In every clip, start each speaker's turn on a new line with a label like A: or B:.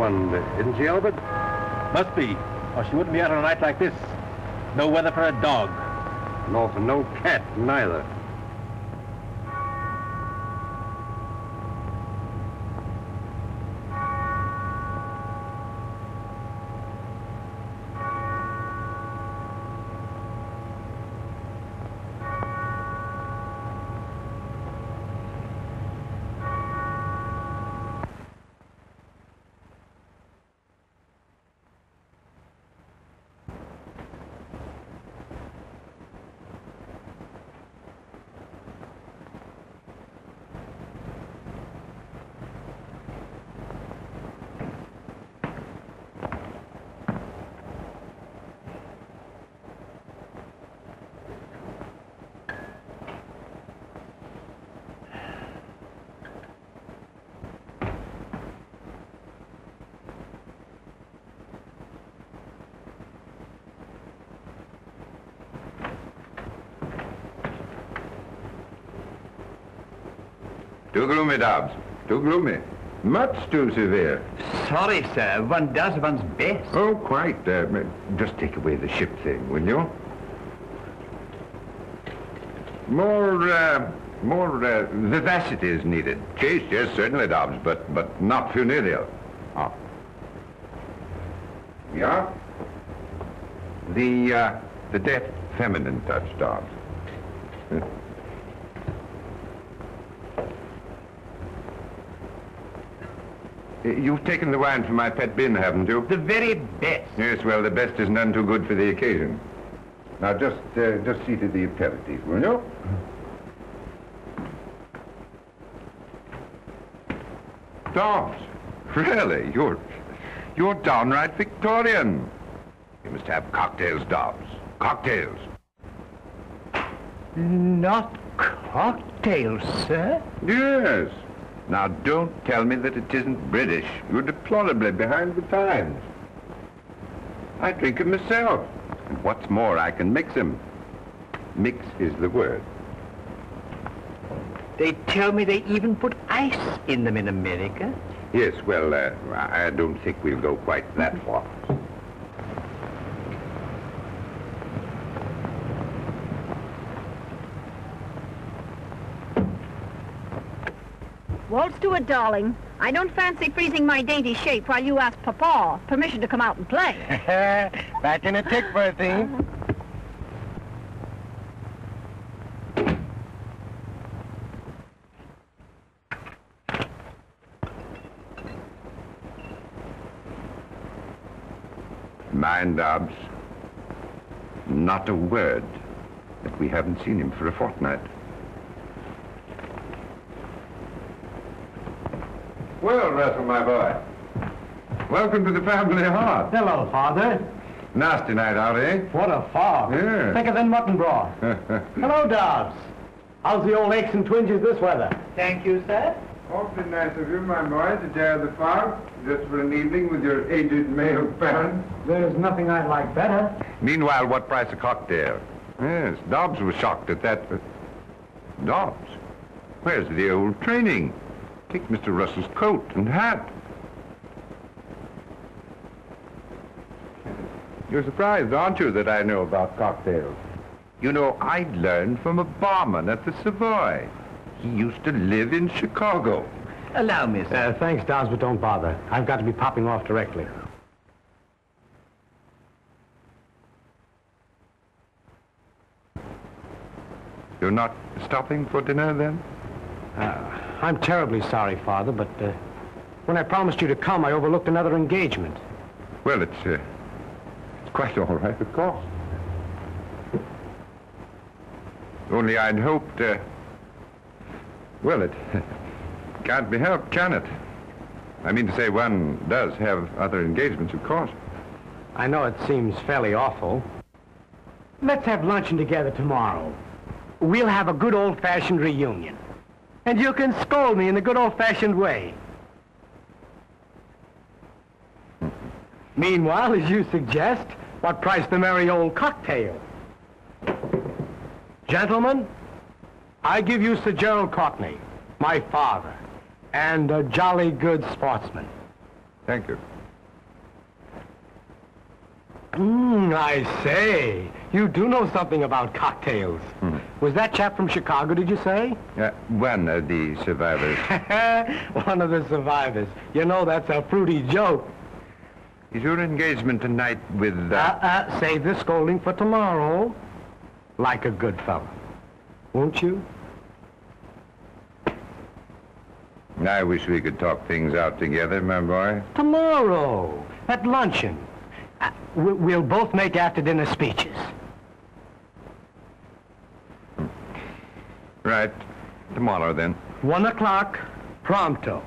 A: one, isn't she, Gilbert?
B: Must be, or she wouldn't be out on a night like this. No weather for a dog.
A: Nor for no cat, neither.
C: Too gloomy, Dobbs. Too gloomy. Much too severe.
D: Sorry, sir. One does one's best.
C: Oh, quite. Just take away the ship thing, will you? More vivacity is needed. Chaste, yes, certainly, Dobbs, but not funereal. Oh. Yeah? The deft feminine touch, Dobbs. You've taken the wine from my pet bin, haven't you?
D: The very best.
C: Yes, well, the best is none too good for the occasion. Now, just see to the aperitif, will you? Dobbs, really, you're downright Victorian. You must have cocktails, Dobbs. Cocktails.
D: Not cocktails, sir?
C: Yes. Now, don't tell me that it isn't British. You're deplorably behind the times. I drink 'em myself. And what's more, I can mix 'em. Mix is the word.
D: They tell me they even put ice in them in America.
C: Yes, well, I don't think we'll go quite that far.
E: Waltz to it, darling. I don't fancy freezing my dainty shape while you ask Papa permission to come out and play.
B: Back in a tick, Bertie.
C: Mind, Dobbs, not a word that we haven't seen him for a fortnight. Well, Russell, my boy, welcome to the family hearth.
B: Hello, Father.
C: Nasty night out, eh?
B: What a fog.
C: Yeah.
B: Thicker than mutton broth. Hello, Dobbs. How's the old aches and twinges this weather?
D: Thank you, sir.
C: Awfully nice of you, my boy, to dare the fog, just for an evening with your aged male parents.
B: There's nothing I'd like better.
C: Meanwhile, what price a cocktail? Yes, Dobbs was shocked at that. Dobbs? Where's the old training? Take Mr. Russell's coat and hat. You're surprised, aren't you, that I know about cocktails? You know, I learned from a barman at the Savoy. He used to live in Chicago.
D: Allow me, sir.
B: Thanks, Dobbs, but don't bother. I've got to be popping off directly.
C: You're not stopping for dinner, then?
B: I'm terribly sorry, Father, but when I promised you to come, I overlooked another engagement.
C: Well, it's quite all right, of course. Only I'd hoped, well, it can't be helped, can it? I mean to say, one does have other engagements, of course.
B: I know it seems fairly awful. Let's have luncheon together tomorrow. We'll have a good old-fashioned reunion. And you can scold me in the good old-fashioned way. Meanwhile, as you suggest, what price the merry old cocktail? Gentlemen, I give you Sir Gerald Courtney, my father, and a jolly good sportsman.
C: Thank you.
B: I say. You do know something about cocktails. Was that chap from Chicago, did you say?
C: One of the survivors.
B: One of the survivors. You know, that's a fruity joke.
C: Is your engagement tonight with...
B: Save the scolding for tomorrow. Like a good fella. Won't you?
C: I wish we could talk things out together, my boy.
B: Tomorrow, at luncheon. We'll both make after-dinner speeches.
C: Right. Tomorrow, then.
B: 1 o'clock, pronto.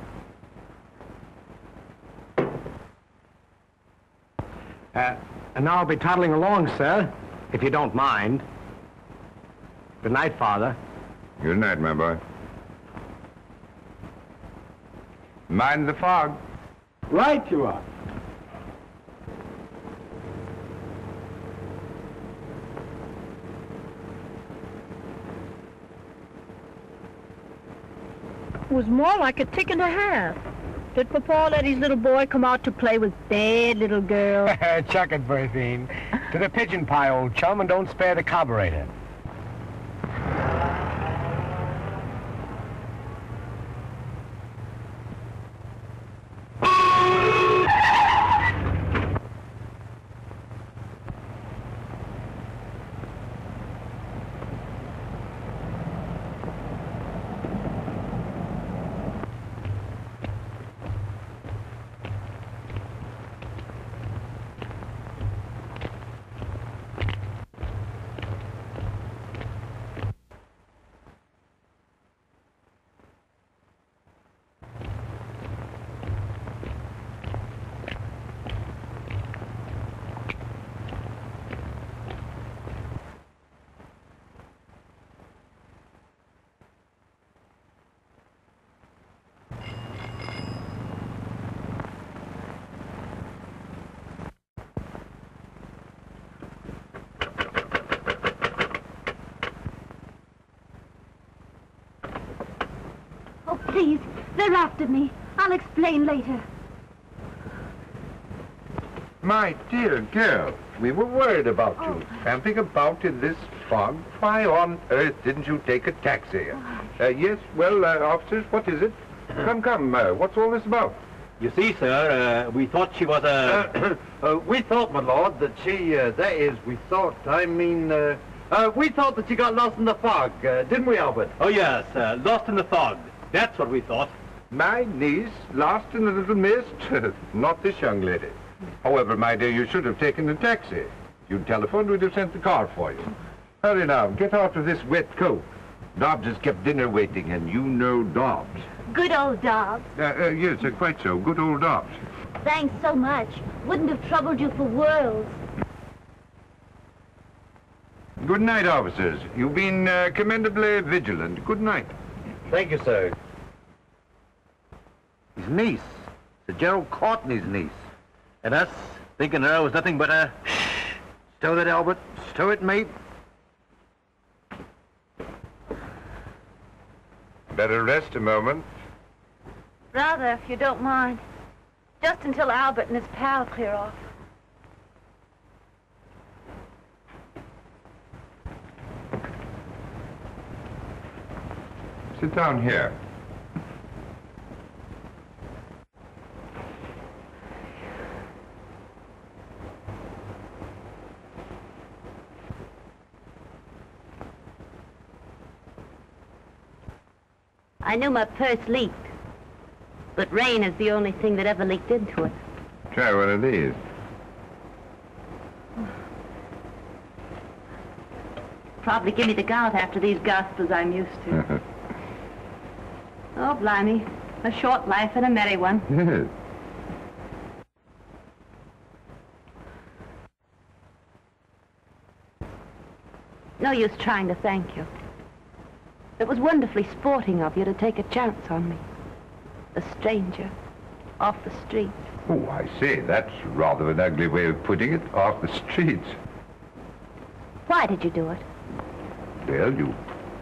B: And now I'll be toddling along, sir, if you don't mind. Good night, Father.
C: Good night, my boy. Mind the fog.
B: Right you are.
E: It was more like a tick and a half. Did Papa let his little boy come out to play with bad little girls?
B: Chuck it, Berthine. To the pigeon pie, old chum, and don't spare the carburetor.
F: Please, they're after me. I'll explain later.
C: My dear girl, we were worried about you. Camping about in this fog. Why on earth didn't you take a taxi? Yes, well, officers, what is it? Come, what's all this about?
A: You see, sir, we thought she was a... we thought, my lord, that she, that is, we thought, we thought that she got lost in the fog, didn't we, Albert? Oh, yes, lost in the fog. That's what we thought.
C: My niece, lost in the little mist? Not this young lady. However, my dear, you should have taken a taxi. You'd telephoned, we'd have sent the car for you. Hurry now, get out of this wet coat. Dobbs has kept dinner waiting, and you know Dobbs.
F: Good old Dobbs.
C: Yes, quite so. Good old Dobbs.
F: Thanks so much. Wouldn't have troubled you for worlds.
C: Good night, officers. You've been commendably vigilant. Good night.
A: Thank you, sir. His niece. Sir Gerald Courtney's niece. And us, thinking her was nothing but a... Shh! Stow that, Albert. Stow it, mate.
C: Better rest a moment.
F: Rather, if you don't mind. Just until Albert and his pal clear off.
C: Sit down here.
F: I knew my purse leaked, but rain is the only thing that ever leaked into it.
C: Try one of these.
F: Probably give me the gout after these gospels I'm used to. Oh, blimey. A short life and a merry one.
C: Yes.
F: No use trying to thank you. It was wonderfully sporting of you to take a chance on me. A stranger, off the street.
C: Oh, I say, that's rather an ugly way of putting it, off the streets.
F: Why did you do it?
C: Well, you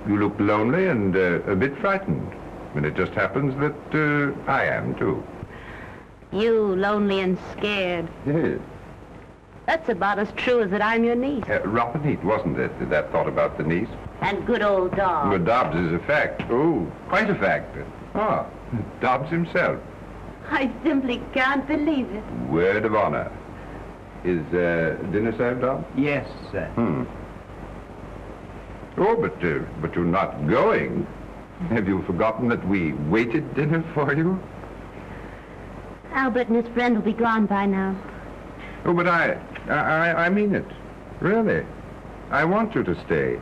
C: look lonely and a bit frightened. And it just happens that I am, too.
F: You, lonely and scared.
C: Yes.
F: That's about as true as that I'm your niece.
C: Rotten neat, wasn't it, that thought about the niece?
F: And good old Dobbs.
C: Well, Dobbs is a fact. Oh, quite a fact. Ah, Dobbs himself.
F: I simply can't believe it.
C: Word of honor. Is dinner served, Dobbs?
D: Yes, sir.
C: Oh, but you're not going. Have you forgotten that we waited dinner for you?
F: Albert and his friend will be gone by now.
C: Oh, but I mean it. Really. I want you to stay.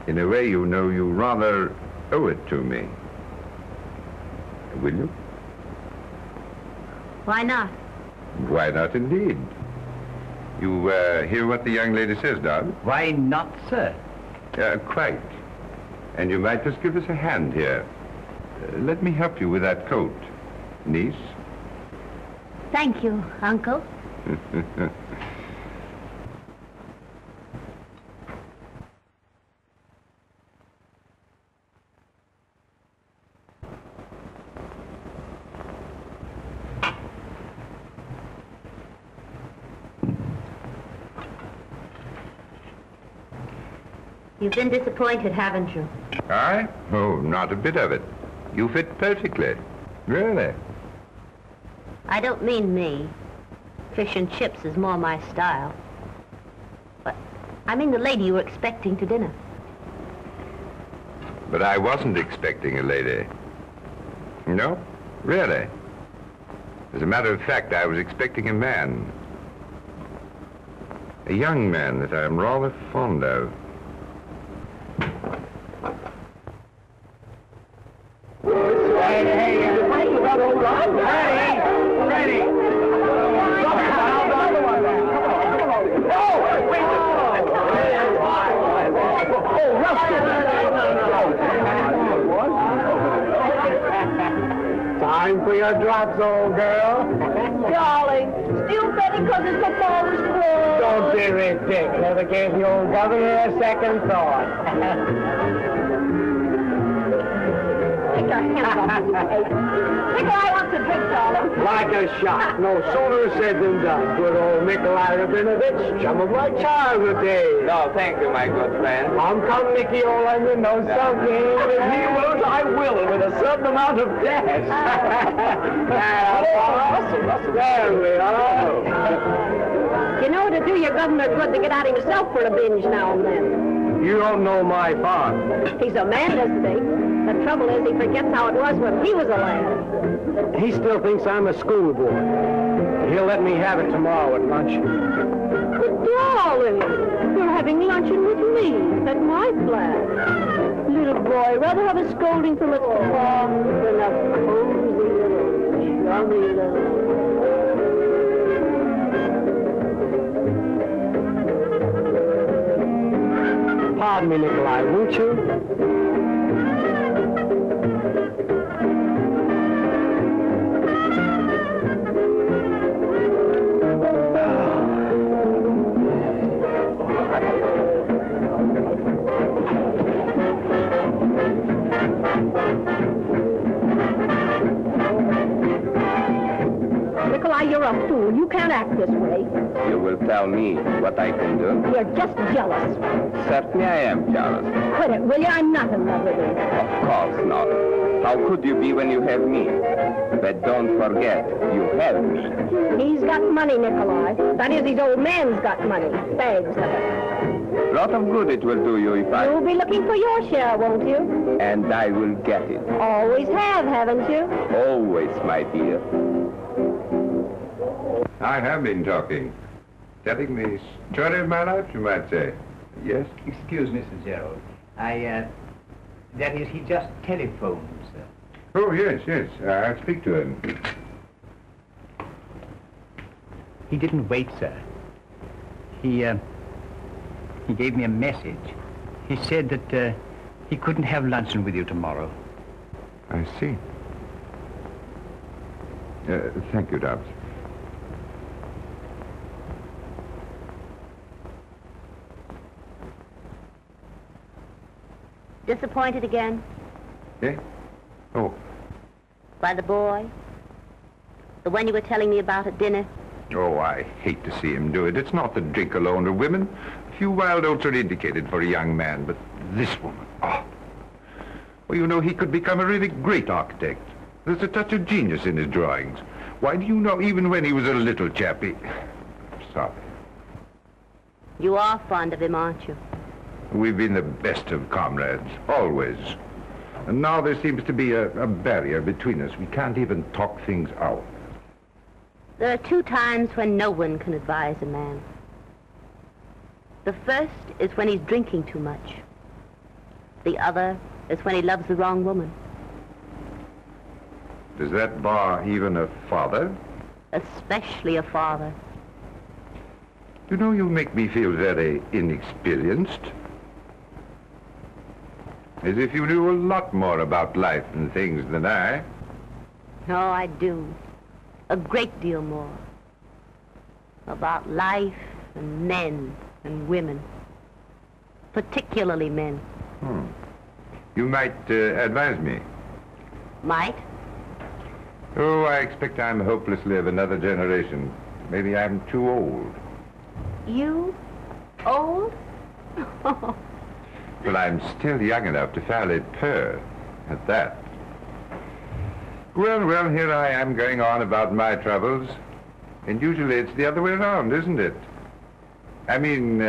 C: In a way, you know, you rather owe it to me. Will you?
F: Why not?
C: Why not, indeed? You hear what the young lady says, Dobbs?
D: Why not, sir?
C: Quite. And you might just give us a hand here. Let me help you with that coat, niece.
F: Thank you, Uncle. You've been disappointed, haven't you?
C: I? Oh, not a bit of it. You fit perfectly. Really.
F: I don't mean me. Fish and chips is more my style. But I mean the lady you were expecting to dinner.
C: But I wasn't expecting a lady. No, really. As a matter of fact, I was expecting a man. A young man that I'm rather fond of.
B: Time for your drops, old girl.
E: Darling, still betting because it's my father's fault.
B: Don't be ridiculous. Never gave the old governor a second thought.
E: Take your hands off me, Nikolai wants a drink, darling.
B: Like a shot. No sooner said than done. Good old Nikolai Rabinovich, chum of my childhood days.
G: No, thank you, my good friend.
B: Come, Nicky, old onion, know something.
G: If he won't, I will, and with a certain amount of dash.
B: There we are.
E: You know it'd do your governor good to get out himself for a binge now and then.
B: You don't know my father.
E: He's a man, doesn't he? The trouble is he forgets how it was when he was a lad.
B: He still thinks I'm a schoolboy. He'll let me have it tomorrow at lunch.
E: But darling, you're having luncheon with me at my flat. Little boy, rather have a scolding from a papa than a cozy little, chummy little...
B: Pardon me, Nikolai, won't you?
E: Nikolai, you're a fool. You can't act this way.
G: You will tell me what I can do?
E: You're just jealous.
G: Certainly I am jealous.
E: Quit it, will you? I'm not in love with you.
G: Of course not. How could you be when you have me? But don't forget, you have me.
E: He's got money, Nikolai. That is, his old man's got money. Bags of it.
G: Lot of good it will do you if I...
E: You'll be looking for your share, won't you?
G: And I will get it.
E: Always have, haven't you?
G: Always, my dear.
C: I have been talking. Telling the story of my life, you might say. Yes?
D: Excuse Mr. Gerald. That is, he just telephoned, sir.
C: Oh, yes, yes. I'll speak to him.
D: He didn't wait, sir. He gave me a message. He said that he couldn't have luncheon with you tomorrow.
C: I see. Thank you, Dobbs.
F: Disappointed again?
C: Eh? Oh.
F: By the boy? The one you were telling me about at dinner?
C: Oh, I hate to see him do it. It's not the drink alone or women. A few wild oats are indicated for a young man, but this woman, oh. Well, you know, he could become a really great architect. There's a touch of genius in his drawings. Why, do you know, even when he was a little chappy... Sorry.
F: You are fond of him, aren't you?
C: We've been the best of comrades, always. And now there seems to be a barrier between us. We can't even talk things out.
F: There are 2 times when no one can advise a man. The first is when he's drinking too much. The other is when he loves the wrong woman.
C: Does that bar even a father?
F: Especially a father.
C: You know, you make me feel very inexperienced. As if you knew a lot more about life and things than I.
F: Oh, I do. A great deal more. About life and men and women. Particularly men.
C: You might advise me.
F: Might?
C: Oh, I expect I'm hopelessly of another generation. Maybe I'm too old.
F: You? Old?
C: Well, I'm still young enough to fairly purr at that. Well, here I am going on about my troubles. And usually it's the other way around, isn't it? I mean,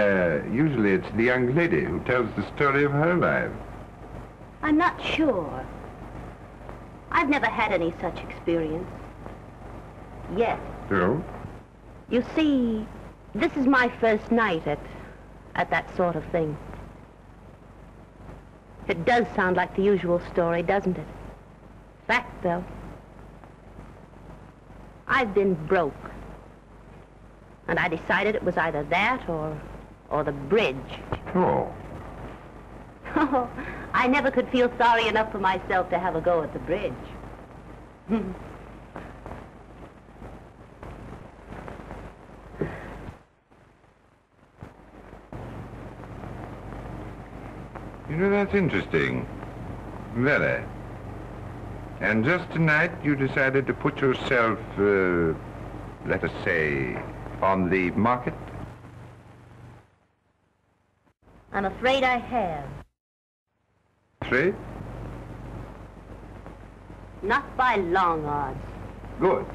C: usually it's the young lady who tells the story of her life.
F: I'm not sure. I've never had any such experience. Yet.
C: So?
F: You see, this is my first night at that sort of thing. It does sound like the usual story, doesn't it? Fact, though. I've been broke. And I decided it was either that or the bridge.
C: Oh.
F: Oh, I never could feel sorry enough for myself to have a go at the bridge.
C: You know, that's interesting. Very. And just tonight you decided to put yourself, let us say, on the market?
F: I'm afraid I have.
C: Trade?
F: Not by long odds.
C: Good.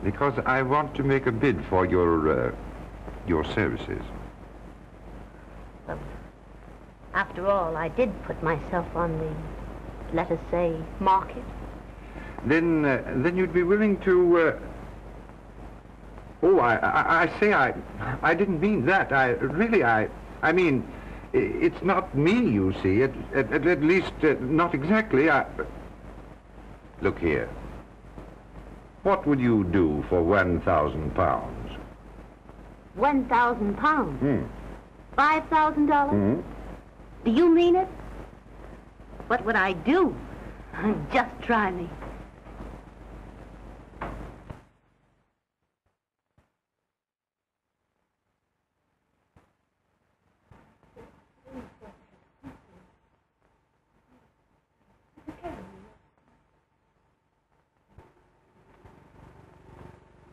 C: Because I want to make a bid for your services.
F: After all, I did put myself on the, let us say, market.
C: Then you'd be willing to, Oh, I didn't mean that. I mean, it's not me, you see. At least, not exactly. Look here. What would you do for 1,000 pounds?
F: 1,000 pounds? $5,000? Do you mean it? What would I do? Just try me.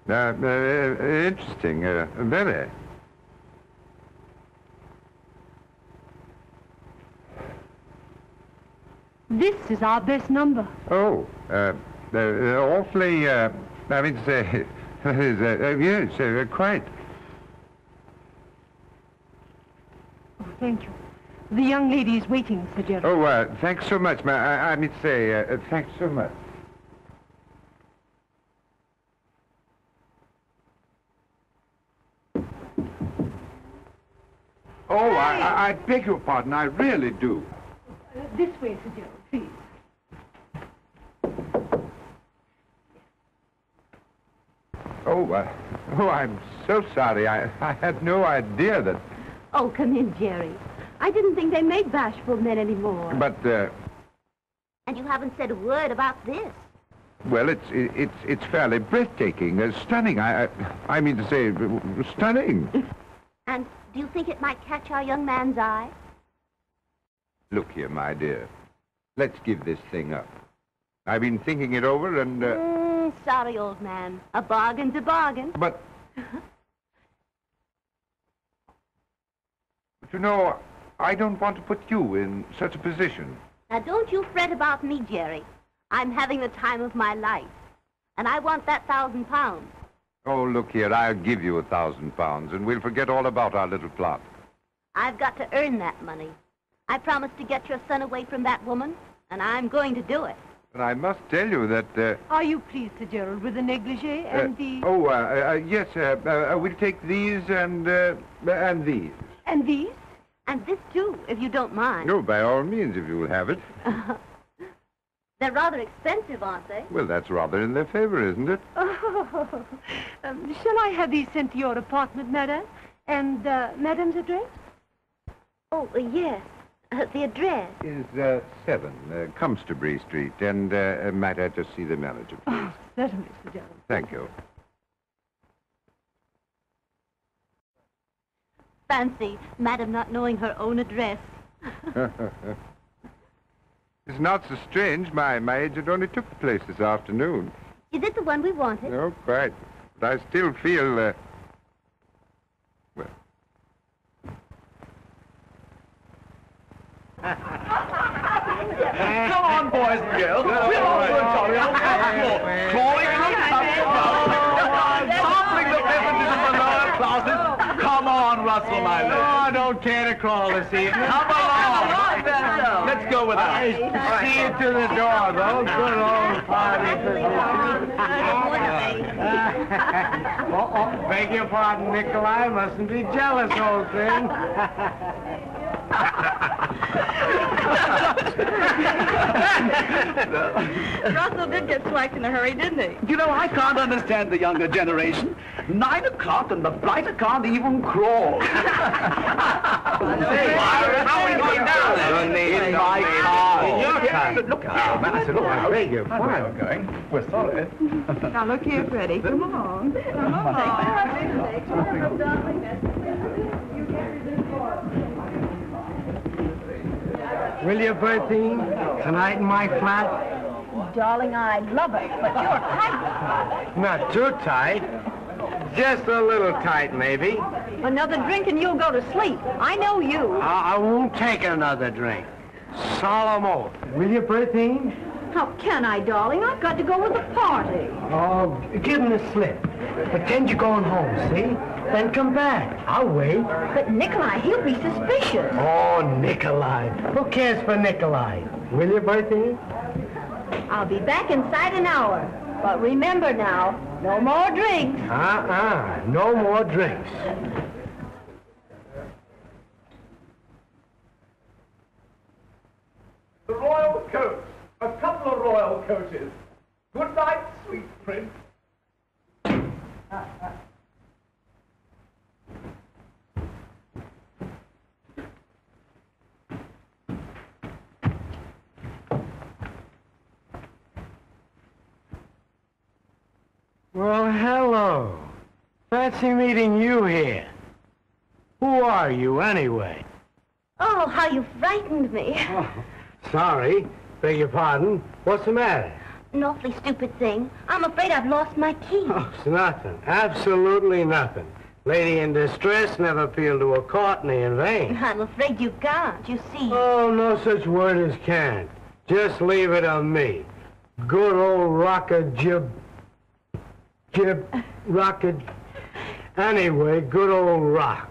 C: Interesting, very.
E: This is our best number.
C: Oh, awfully, I mean to say, yes, quite.
E: Oh, thank you. The young lady is waiting, Sir Gerald.
C: Oh, thanks so much, I mean to say, thanks so much. Oh, I beg your pardon, I really do.
E: This way, Sir Gerald, please.
C: Oh, I'm so sorry. I had no idea that...
F: Oh, come in, Jerry. I didn't think they made bashful men anymore.
C: But,
F: And you haven't said a word about this.
C: Well, it's fairly breathtaking, stunning. I mean to say, stunning.
F: And do you think it might catch our young man's eye?
C: Look here, my dear. Let's give this thing up. I've been thinking it over and...
F: Sorry, old man. A bargain's a bargain.
C: But you know, I don't want to put you in such a position.
F: Now, don't you fret about me, Jerry. I'm having the time of my life. And I want that £1,000.
C: Oh, look here, I'll give you £1,000, and we'll forget all about our little plot.
F: I've got to earn that money. I promised to get your son away from that woman, and I'm going to do it.
C: But I must tell you that...
H: Are you pleased, Sir Gerald, with the negligee and the...
C: Yes, we'll take these and these.
H: And these?
F: And this, too, if you don't mind.
C: No, by all means, if you'll have it.
F: They're rather expensive, aren't they?
C: Well, that's rather in their favor, isn't it?
H: Oh, shall I have these sent to your apartment, madame? And madame's address?
F: Oh, yes. The address?
C: Is 7 Compson Street, and might I just see the manager, please?
H: Oh, certainly, Sir Gerald.
C: Thank you.
F: Fancy, Madame not knowing her own address.
C: It's not so strange. My agent only took the place this afternoon.
F: Is it the one we wanted?
C: No, quite. But I still feel, well...
A: Come on, boys and girls. We're all good, Tommy. On the floor. Crawling on sampling the beverages of the lower classes. Come on, Russell, my lad.
B: Oh, I don't care to crawl this evening.
A: Come along. Let's go with us.
B: See you to the door, though. Good old party. Beg your pardon, Nikolai. Mustn't be jealous, old thing.
H: Russell did get swacked in a hurry, didn't he?
A: You know, I can't understand the younger generation. 9 o'clock and the blighter can't even crawl. How are we going down there? In my car.
B: In your car? Look out, man. I said, look, I beg your pardon.
A: We're going. We're sorry.
H: Now, look here, Freddie. Come on. Come on.
B: Will you, Bertie? Tonight in my flat?
H: Darling, I love it, but you're tight.
B: Not too tight. Just a little tight, maybe.
H: Another drink and you'll go to sleep. I know you.
B: I won't take another drink. Solemn oath. Will you, Bertie?
H: How can I, darling? I've got to go with the party.
B: Oh, give him the slip. Pretend you're going home, see? Then come back. I'll wait.
H: But Nikolai, he'll be suspicious.
B: Oh, Nikolai. Who cares for Nikolai? Will you, Bertie?
H: I'll be back inside an hour. But remember now, no more drinks.
B: No more drinks.
A: The royal coach. A couple of royal coaches. Good night, sweet prince.
B: Well, hello. Fancy meeting you here. Who are you, anyway?
F: Oh, how you frightened me.
B: Oh, sorry. Beg your pardon. What's the matter?
F: An awfully stupid thing. I'm afraid I've lost my key.
B: Oh, it's nothing. Absolutely nothing. Lady in distress never appealed to a Courtney in vain.
F: I'm afraid you can't, you see.
B: Oh, no such word as can't. Just leave it on me. Good old rocket. Anyway, good old rock.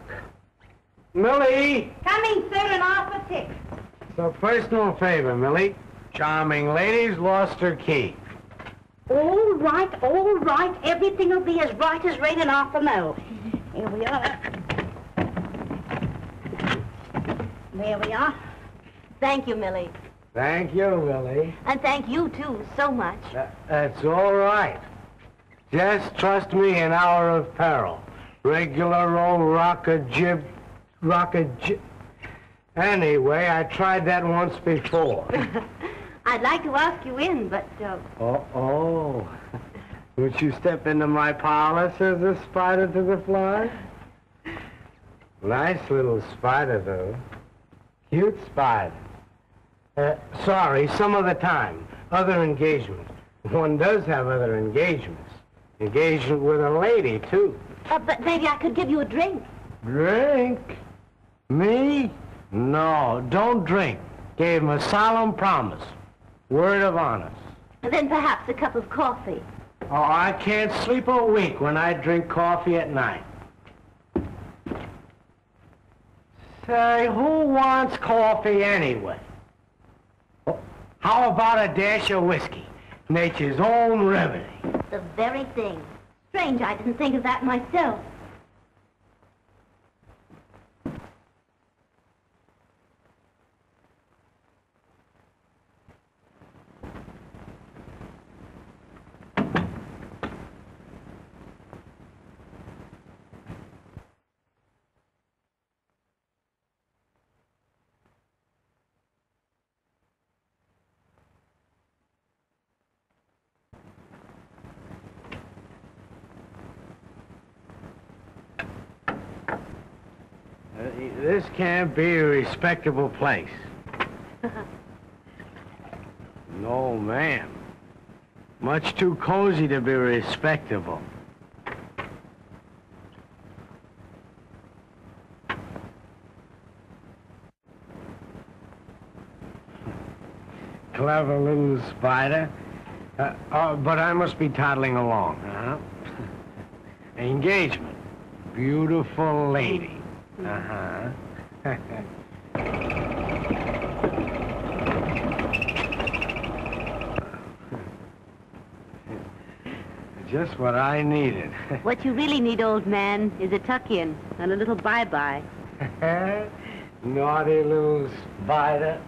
B: Millie!
H: Coming, sir, and off a tick.
B: So personal favor, Millie. Charming lady's lost her key.
H: All right. Everything will be as right as rain and off the mill. Here we are. There we are.
F: Thank you, Millie.
B: Thank you, Millie.
F: And thank you, too, so much.
B: That's all right. Just trust me in hour of peril. Regular old rocket jib. Anyway, I tried that once before.
F: I'd like to ask you in, but...
B: Oh. Would you step into my parlor, says the spider to the fly? Nice little spider, though. Cute spider. Sorry, some other time. Other engagement. One does have other engagements. Engagement with a lady, too.
F: But maybe I could give you a drink.
B: Drink? Me? No, don't drink. Gave him a solemn promise. Word of honor.
F: Then perhaps a cup of coffee.
B: Oh, I can't sleep a week when I drink coffee at night. Say, who wants coffee anyway? How about a dash of whiskey? Nature's own remedy.
F: The very thing. Strange I didn't think of that myself.
B: This can't be a respectable place. No, ma'am. Much too cozy to be respectable. Clever little spider. But I must be toddling along, huh? Engagement. Beautiful lady. Uh-huh. Just what I needed.
F: What you really need, old man, is a tuck-in and a little bye-bye.
B: Naughty little spider.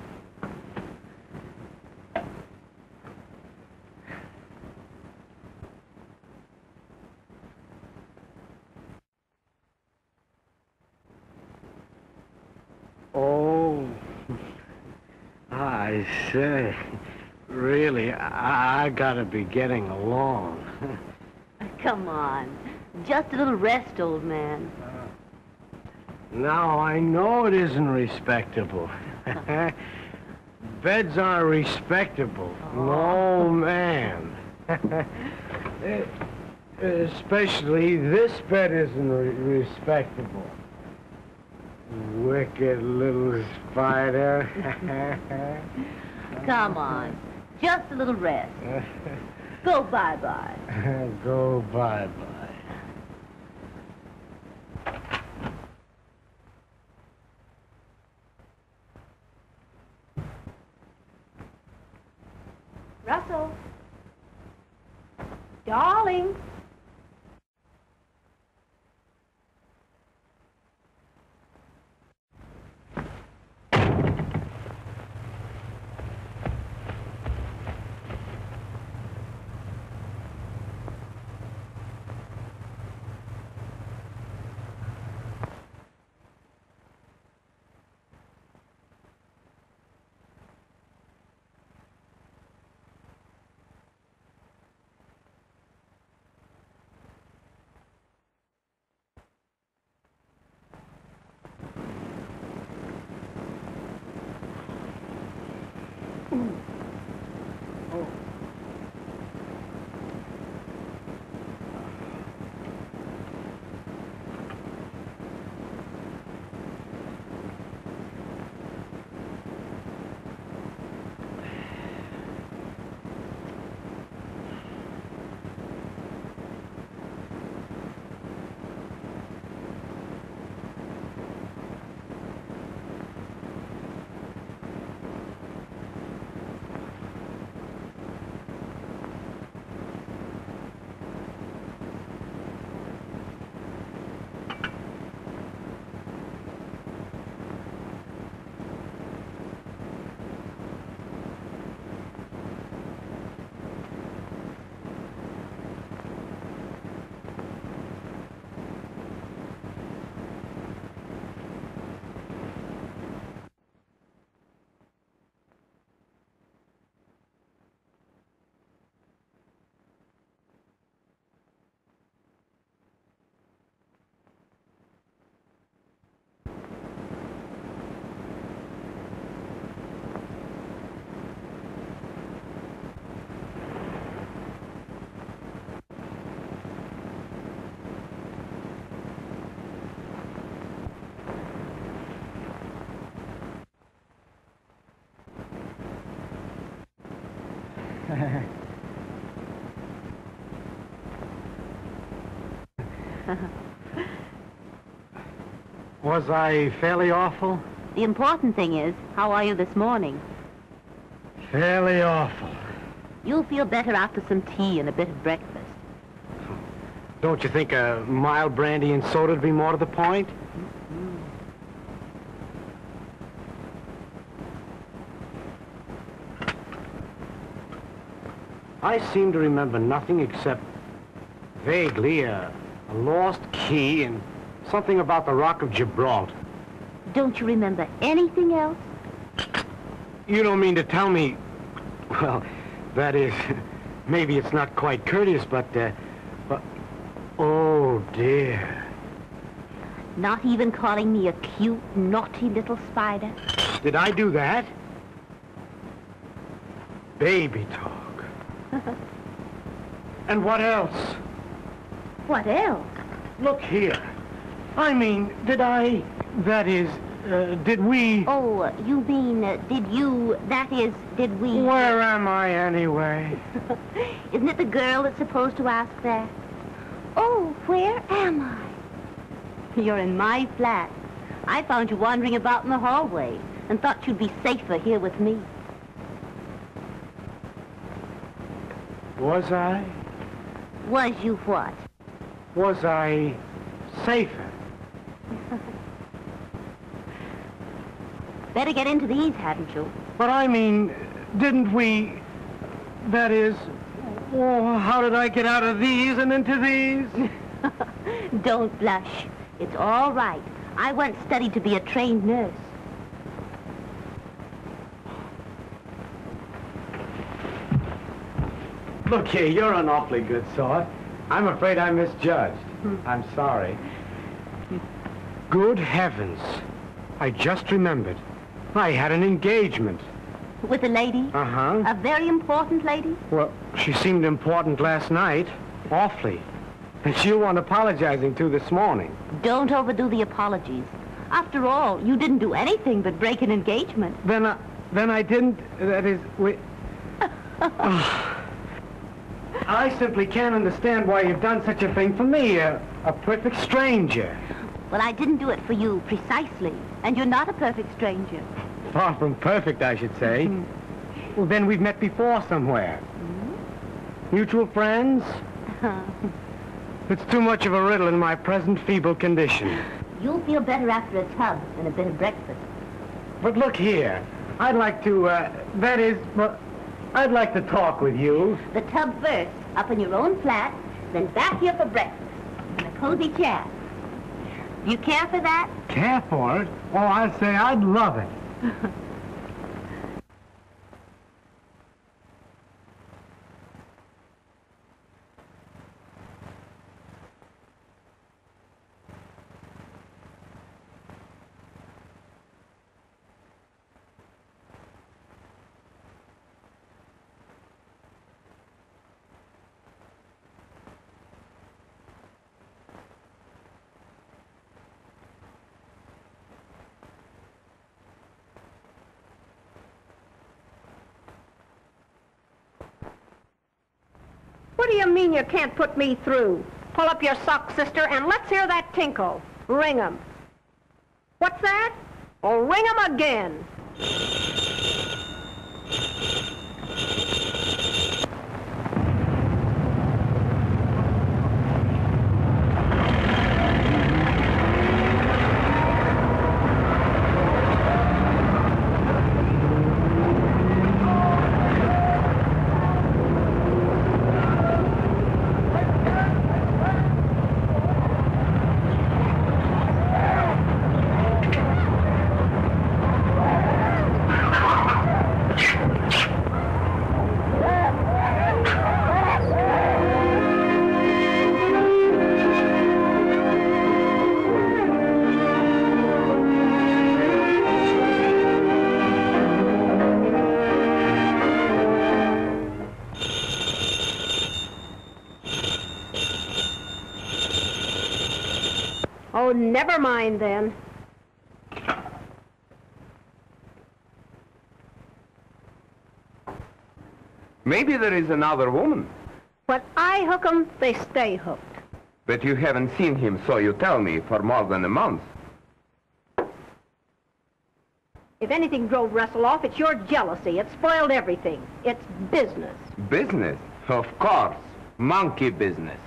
B: Oh, I say, really, I gotta be getting along.
F: Come on. Just a little rest, old man.
B: Now, I know it isn't respectable. Beds aren't respectable. No, man. Especially this bed isn't respectable. Wicked little spider.
F: Come on. Just a little rest. Go bye-bye.
B: Go bye-bye.
H: Russell. Darling.
B: Was I fairly awful?
F: The important thing is, how are you this morning?
B: Fairly awful.
F: You'll feel better after some tea and a bit of breakfast.
B: Don't you think a mild brandy and soda would be more to the point? I seem to remember nothing except vaguely a lost key and something about the Rock of Gibraltar.
F: Don't you remember anything else?
B: You don't mean to tell me... Well, that is... Maybe it's not quite courteous, but... Oh, dear.
F: Not even calling me a cute, naughty little spider?
B: Did I do that? Baby talk. And what else?
F: What else?
B: Look here. I mean, did I... That is, did we...
F: Oh, you mean, did you... That is, did we...
B: Where am I, anyway?
F: Isn't it the girl that's supposed to ask that? Oh, where am I? You're in my flat. I found you wandering about in the hallway and thought you'd be safer here with me.
B: Was I?
F: Was you what?
B: Was I safer?
F: Better get into these, hadn't you?
B: But I mean, didn't we... That is... Oh, how did I get out of these and into these?
F: Don't blush. It's all right. I once studied to be a trained nurse.
B: Look here, you're an awfully good sort. I'm afraid I misjudged. I'm sorry. Good heavens. I just remembered. I had an engagement.
F: With a lady?
B: Uh-huh.
F: A very important lady?
B: Well, she seemed important last night. Awfully. And she'll want apologizing to this morning.
F: Don't overdo the apologies. After all, you didn't do anything but break an engagement.
B: Then I didn't... That is... I simply can't understand why you've done such a thing for me, a perfect stranger.
F: Well, I didn't do it for you, precisely. And you're not a perfect stranger.
B: Far from perfect, I should say. Well, then we've met before somewhere. Mutual friends? It's too much of a riddle in my present feeble condition.
F: You'll feel better after a tub and a bit of breakfast.
B: But look here. I'd like to, that is, well, I'd like to talk with you.
F: The tub first, up in your own flat, then back here for breakfast. And a cozy chat. Do you care for that?
B: Care for it? Oh, I'd say I'd love it.
I: What do you mean you can't put me through? Pull up your socks, sister, and let's hear that tinkle. Ring 'em. What's that? Oh, ring 'em again. Oh, never mind then.
G: Maybe there is another woman.
I: When I hook 'em, they stay hooked.
G: But you haven't seen him, so you tell me, for more than a month.
I: If anything drove Russell off, it's your jealousy. It spoiled everything. It's business.
G: Business? Of course. Monkey business.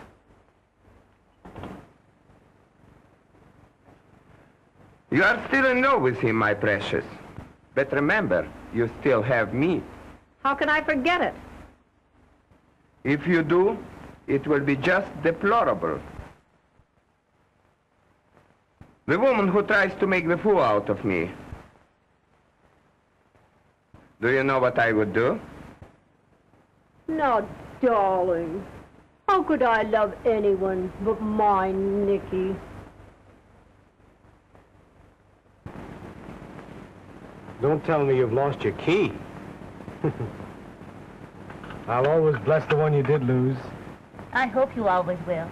G: You are still in love with him, my precious. But remember, you still have me.
I: How can I forget it?
G: If you do, it will be just deplorable. The woman who tries to make the fool out of me. Do you know what I would do?
I: Now, darling, how could I love anyone but my Nicky?
B: Don't tell me you've lost your key. I'll always bless the one you did lose.
F: I hope you always will.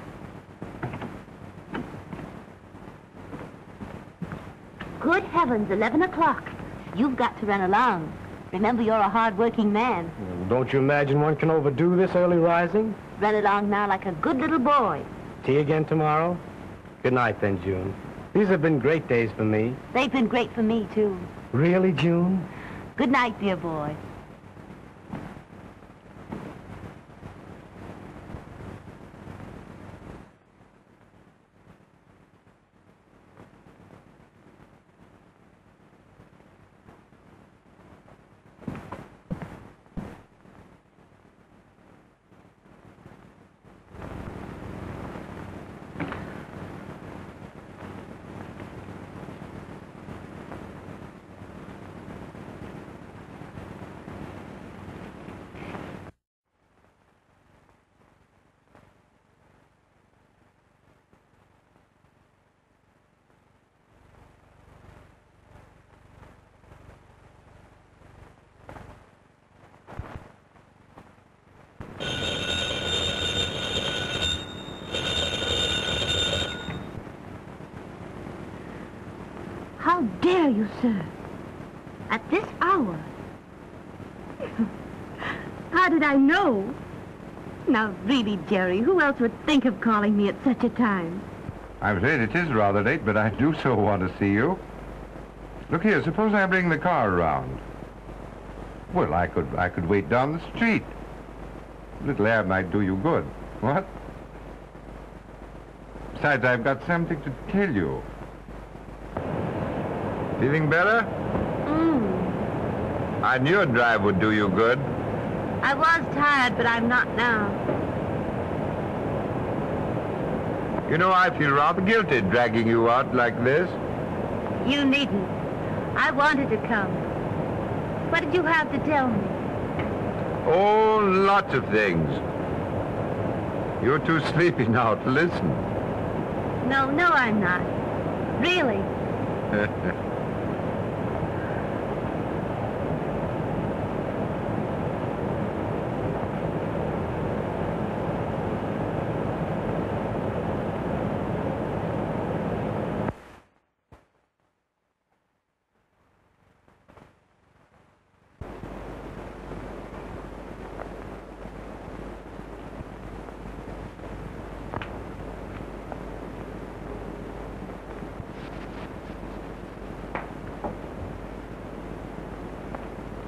F: Good heavens, 11 o'clock. You've got to run along. Remember, you're a hard-working man.
B: Don't you imagine one can overdo this early rising?
F: Run along now like a good little boy.
B: Tea again tomorrow? Good night, then, June. These have been great days for me.
F: They've been great for me, too.
B: Really, June?
F: Good night, dear boy. How dare you, sir? At this hour? How did I know? Now, really, Jerry, who else would think of calling me at such a time?
C: I'm afraid it is rather late, but I do so want to see you. Look here, suppose I bring the car around. Well, I could wait down the street. A little air might do you good. What? Besides, I've got something to tell you. Feeling better? I knew a drive would do you good.
F: I was tired, but I'm not now.
C: You know, I feel rather guilty dragging you out like this.
F: You needn't. I wanted to come. What did you have to tell me?
C: Oh, lots of things. You're too sleepy now to listen.
F: No, I'm not. Really.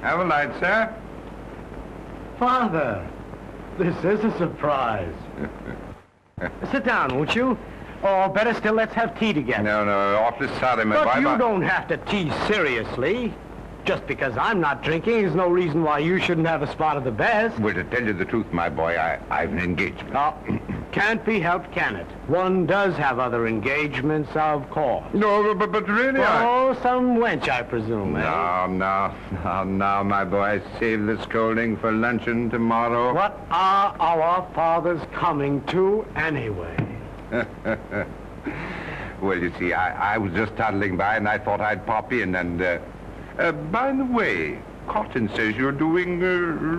C: Have a light, sir.
B: Father, this is a surprise. Sit down, won't you? Or better still, let's have tea together.
C: No, awfully sorry, my boy.
B: But you don't have to tease seriously. Just because I'm not drinking is no reason why you shouldn't have a spot of the best.
C: Well, to tell you the truth, my boy, I've an engagement.
B: Oh, can't be helped, can it? One does have other engagements, of course.
C: No, but really,
B: Oh, some wench, I presume, eh?
C: No, my boy. Save the scolding for luncheon tomorrow.
B: What are our fathers coming to, anyway?
C: Well, you see, I was just toddling by, and I thought I'd pop in, and, by the way, Cotton says you're doing,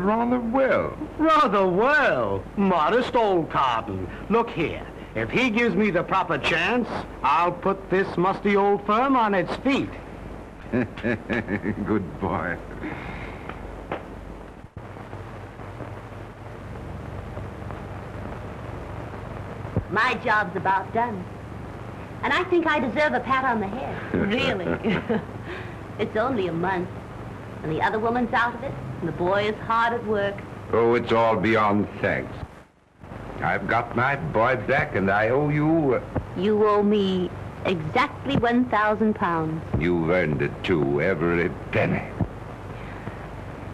C: rather well.
B: Rather well? Modest old Cotton. Look here. If he gives me the proper chance, I'll put this musty old firm on its feet.
C: Good boy.
F: My job's about done. And I think I deserve a pat on the head. Really? It's only a month. And the other woman's out of it, and the boy is hard at work.
C: Oh, it's all beyond thanks. I've got my boy back, and I owe you...
F: You owe me exactly 1,000 pounds.
C: You've earned it, too, every penny.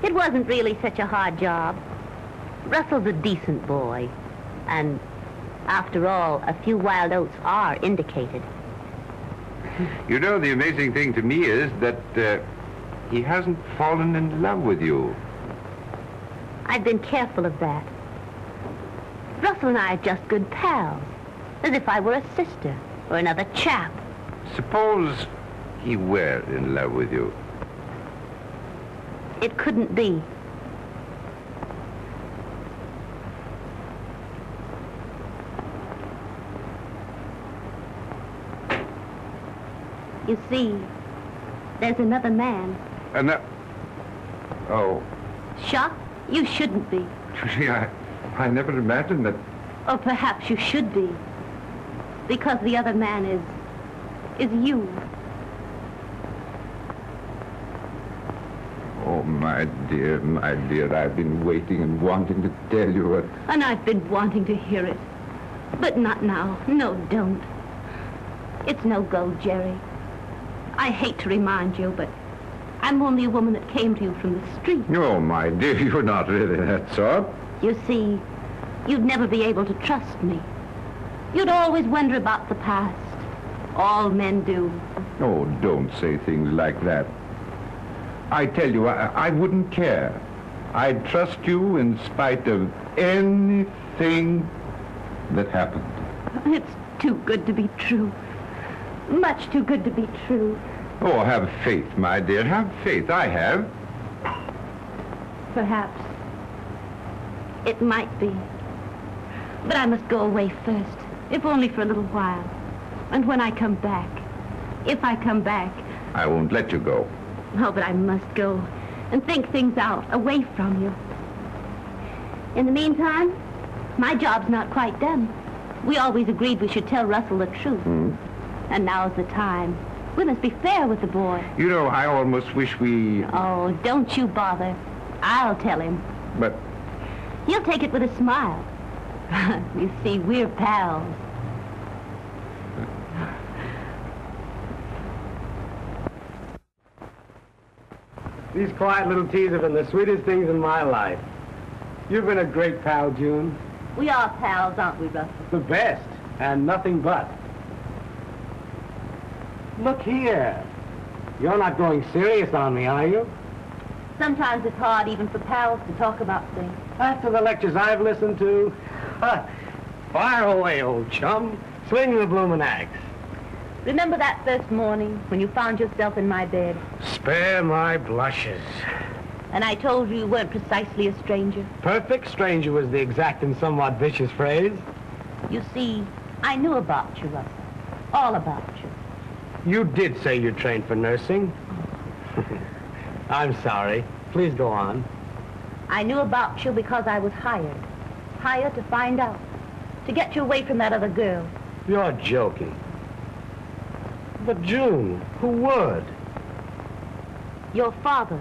F: It wasn't really such a hard job. Russell's a decent boy. And after all, a few wild oats are indicated.
C: You know, the amazing thing to me is that he hasn't fallen in love with you.
F: I've been careful of that. Russell and I are just good pals, as if I were a sister or another chap.
C: Suppose he were in love with you.
F: It couldn't be. You see, there's another man.
C: Oh.
F: Shocked? You shouldn't be.
C: Gee, I never imagined that.
F: Or perhaps you should be. Because the other man is you.
C: Oh, my dear, I've been waiting and wanting to tell you what...
F: And I've been wanting to hear it. But not now. No, don't. It's no go, Jerry. I hate to remind you, but I'm only a woman that came to you from the street.
C: Oh, my dear, you're not really that sort.
F: You see, you'd never be able to trust me. You'd always wonder about the past. All men do.
C: Oh, don't say things like that. I tell you, I wouldn't care. I'd trust you in spite of anything that happened.
F: It's too good to be true. Much too good to be true.
C: Oh, have faith, my dear. Have faith. I have.
F: Perhaps. It might be. But I must go away first, if only for a little while. And when I come back, if I come back...
C: I won't let you go.
F: Oh, but I must go and think things out, away from you. In the meantime, my job's not quite done. We always agreed we should tell Russell the truth. And now's the time. We must be fair with the boy.
C: You know, I almost wish we...
F: Oh, don't you bother. I'll tell him.
C: But...
F: He'll take it with a smile. You see, we're pals.
B: These quiet little teas have been the sweetest things in my life. You've been a great pal, June.
F: We are pals, aren't we, Russell?
B: The best, and nothing but. Look here. You're not going serious on me, are you?
F: Sometimes it's hard even for pals to talk about things.
B: After the lectures I've listened to, fire away, old chum. Swing the bloomin' axe.
F: Remember that first morning when you found yourself in my bed?
B: Spare my blushes.
F: And I told you you weren't precisely a stranger?
B: Perfect stranger was the exact and somewhat vicious phrase.
F: You see, I knew about you, Russell. All about you.
B: You did say you trained for nursing. I'm sorry. Please go on.
F: I knew about you because I was hired. Hired to find out. To get you away from that other girl.
B: You're joking. But June, who would?
F: Your father.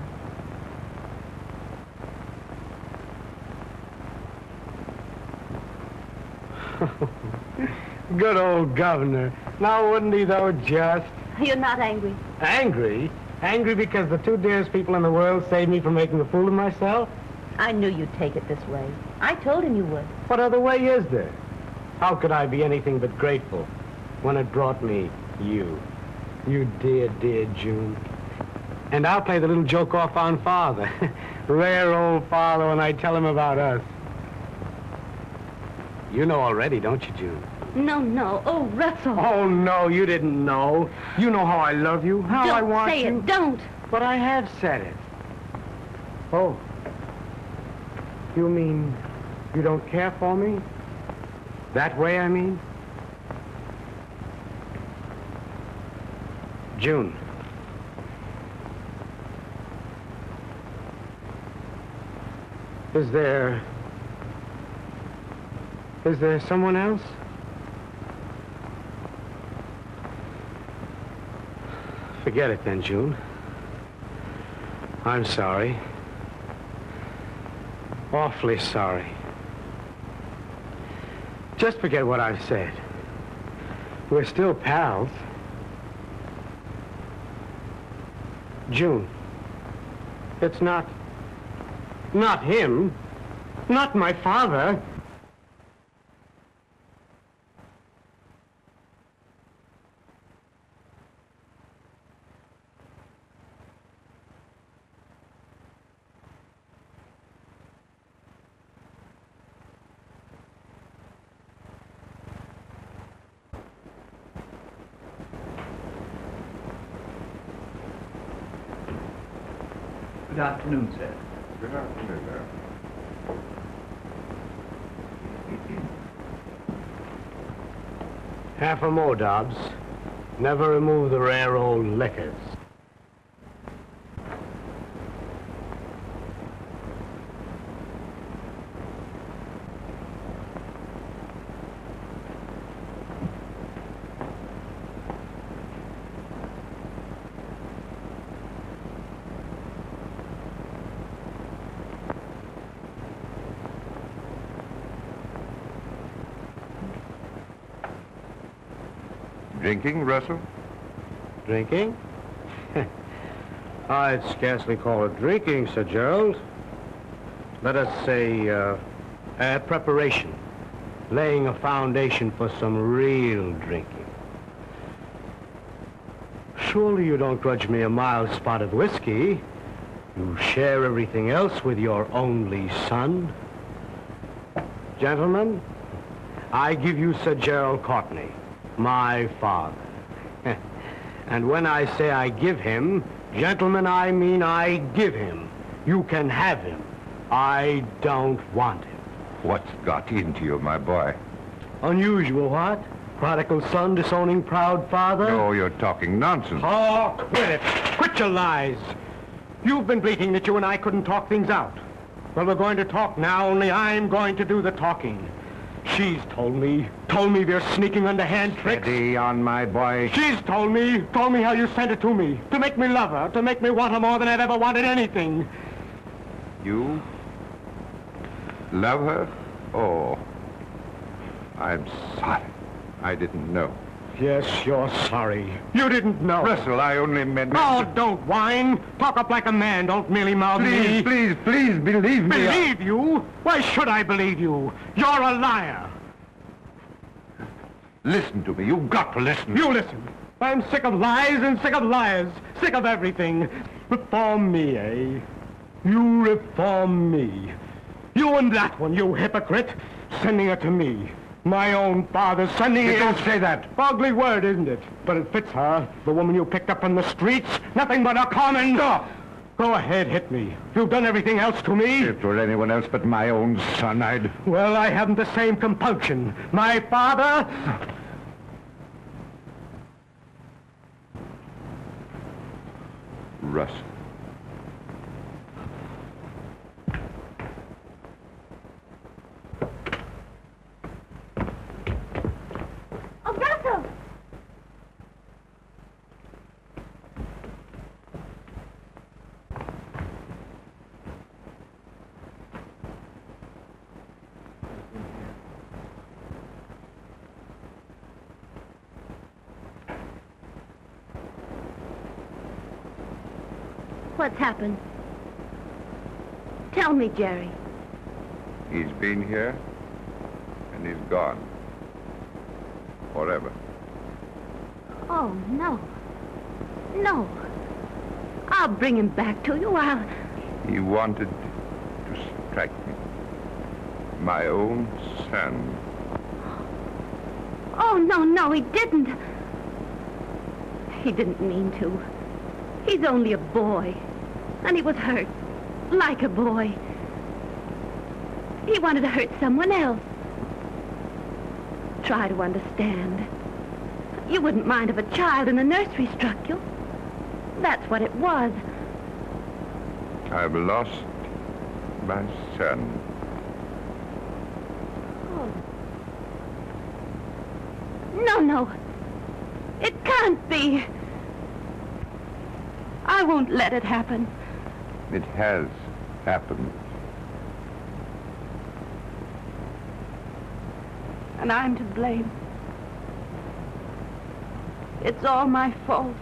B: Good old governor. Now wouldn't he, though, just?
F: You're not angry.
B: Angry? Angry because the two dearest people in the world saved me from making a fool of myself?
F: I knew you'd take it this way. I told him you would.
B: What other way is there? How could I be anything but grateful when it brought me you? You dear, dear June. And I'll play the little joke off on Father. Rare old Father when I tell him about us. You know already, don't you, June?
F: No. Oh, Russell.
B: Oh, no, you didn't know. You know how I love you, how I want you.
F: Don't say it, don't.
B: But I have said it. Oh. You mean you don't care for me? That way, I mean? June. Is there someone else? Forget it then, June. I'm sorry. Awfully sorry. Just forget what I've said. We're still pals. June, it's not him, not my father.
D: Good afternoon, sir.
C: Good afternoon, sir.
B: Half a more, Dobbs. Never remove the rare old liquors.
C: Drinking, Russell?
B: Drinking? I'd scarcely call it drinking, Sir Gerald. Let us say, preparation. Laying a foundation for some real drinking. Surely you don't grudge me a mild spot of whiskey. You share everything else with your only son. Gentlemen, I give you Sir Gerald Courtney, my father. And when I say I give him, gentlemen, I mean I give him. You can have him. I don't want him.
C: What's got into you, my boy?
B: Unusual, what? Prodigal son disowning proud father?
C: No, you're talking nonsense.
B: Oh, quit it. Quit your lies. You've been bleating that you and I couldn't talk things out. Well, we're going to talk now, only I'm going to do the talking. She's told me of your sneaking underhand tricks.
C: Steady on, my boy.
B: She's told me how you sent it to me, to make me love her, to make me want her more than I've ever wanted anything.
C: You love her? Oh, I'm sorry. I didn't know.
B: Yes, you're sorry. You didn't know.
C: Russell, I only meant...
B: Oh, don't whine. Talk up like a man. Don't merely mouth me.
C: Please, believe me.
B: Believe you? Why should I believe you? You're a liar.
C: Listen to me. You've got to listen.
B: You listen. I'm sick of lies and sick of liars. Sick of everything. Reform me, eh? You reform me. You and that one, you hypocrite. Sending her to me. My own father sending it.
C: Don't say that.
B: Ugly word, isn't it? But it fits her. The woman you picked up from the streets. Nothing but a common...
C: Stop.
B: Go ahead, hit me. You've done everything else to me.
C: If it were anyone else but my own son, I'd...
B: Well, I haven't the same compunction. My father...
C: Russ.
E: Oh, Russell!
F: What's happened? Tell me, Jerry.
C: He's been here, and he's gone. Forever.
F: Oh, no. No. I'll bring him back to you.
C: He wanted to strike me. My own son.
F: Oh, no, he didn't. He didn't mean to. He's only a boy. And he was hurt. Like a boy. He wanted to hurt someone else. Try to understand. You wouldn't mind if a child in the nursery struck you. That's what it was.
C: I've lost my son.
F: Oh. No. It can't be.
E: I won't let it happen.
C: It has happened.
E: And I'm to blame. It's all my fault.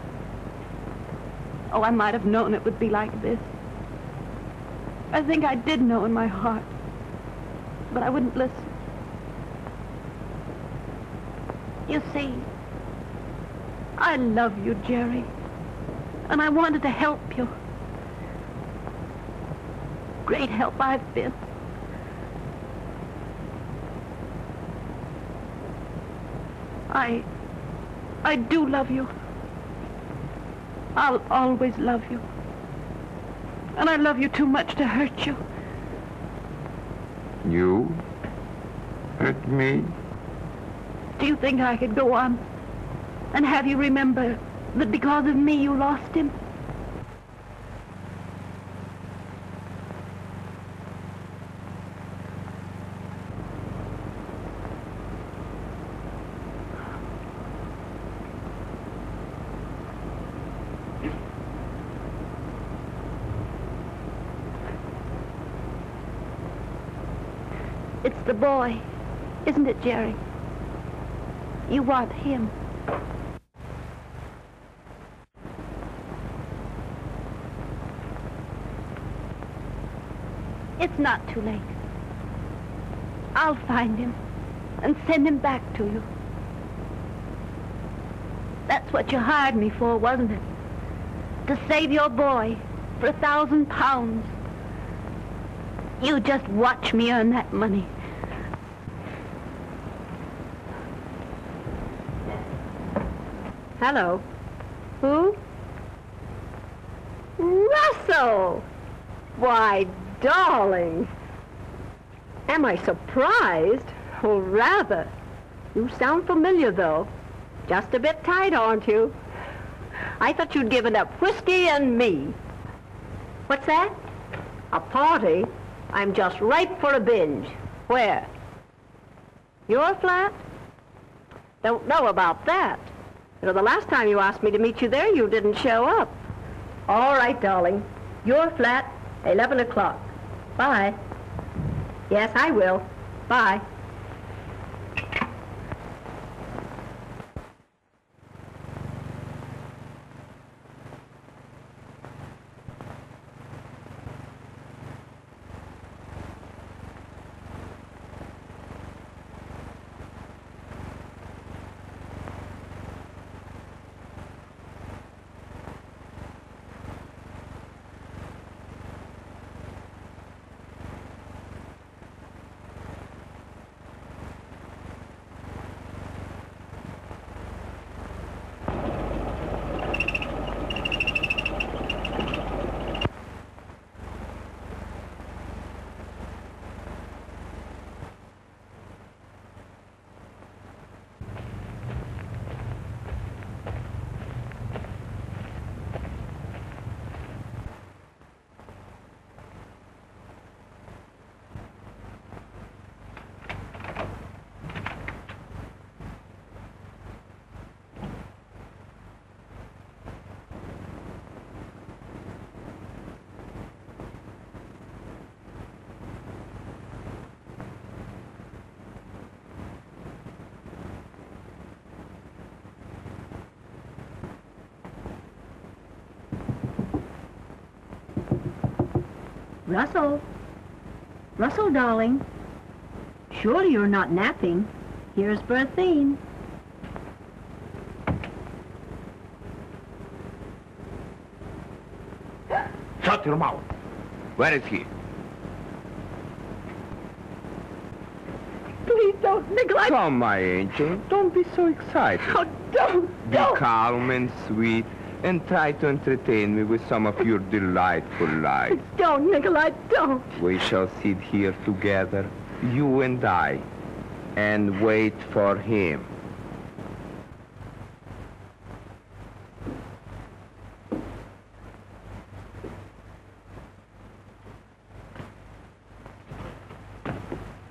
E: Oh, I might have known it would be like this. I think I did know in my heart. But I wouldn't listen. You see, I love you, Jerry. And I wanted to help you. Great help I've been. I do love you. I'll always love you. And I love you too much to hurt you.
C: You hurt me?
E: Do you think I could go on and have you remember that because of me you lost him? It's the boy, isn't it, Jerry? You want him. It's not too late. I'll find him and send him back to you. That's what you hired me for, wasn't it? To save your boy for £1,000. You just watch me earn that money.
I: Hello. Who? Russell! Why, darling. Am I surprised? Oh, rather. You sound familiar, though. Just a bit tight, aren't you? I thought you'd given up whiskey and me. What's that? A party? I'm just ripe for a binge. Where? Your flat? Don't know about that. You know, the last time you asked me to meet you there, you didn't show up. All right, darling. Your flat, 11 o'clock. Bye. Yes, I will. Bye.
H: Russell. Russell, darling. Surely you're not napping. Here's Berthine.
B: Shut your mouth.
C: Where is he?
E: Please don't, Nikolai.
G: Come, my angel. Don't be so excited.
E: Oh, don't.
G: Be calm and sweet and try to entertain me with some of your delightful lies.
E: Don't, Nikolai, don't.
G: We shall sit here together, you and I, and wait for him.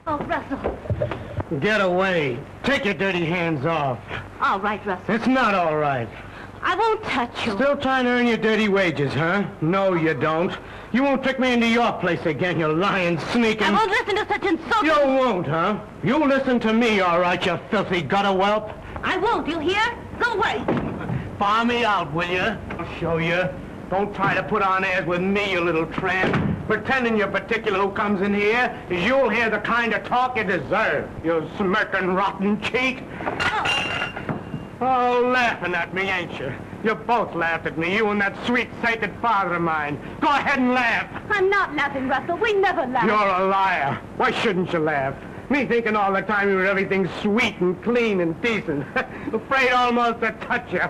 E: Oh, Russell.
B: Get away. Take your dirty hands off.
E: All right, Russell.
B: It's not all right.
H: I won't touch you.
B: Still trying to earn your dirty wages, huh? No, you don't. You won't trick me into your place again, you lying, sneaking...
H: I won't listen to such insulting...
B: You won't, huh? You listen to me, all right, you filthy gutter whelp.
H: I won't, you hear? Go away.
B: Farm me out, will you? I'll show you. Don't try to put on airs with me, you little tramp. Pretending you're particular who comes in here, is you'll hear the kind of talk you deserve, you smirking, rotten cheek. Oh, laughing at me, ain't you? You both laughed at me, you and that sweet, sainted father of mine. Go ahead and laugh.
H: I'm not laughing, Russell. We never laugh.
B: You're a liar. Why shouldn't you laugh? Me thinking all the time you were everything sweet and clean and decent. Afraid almost to touch you.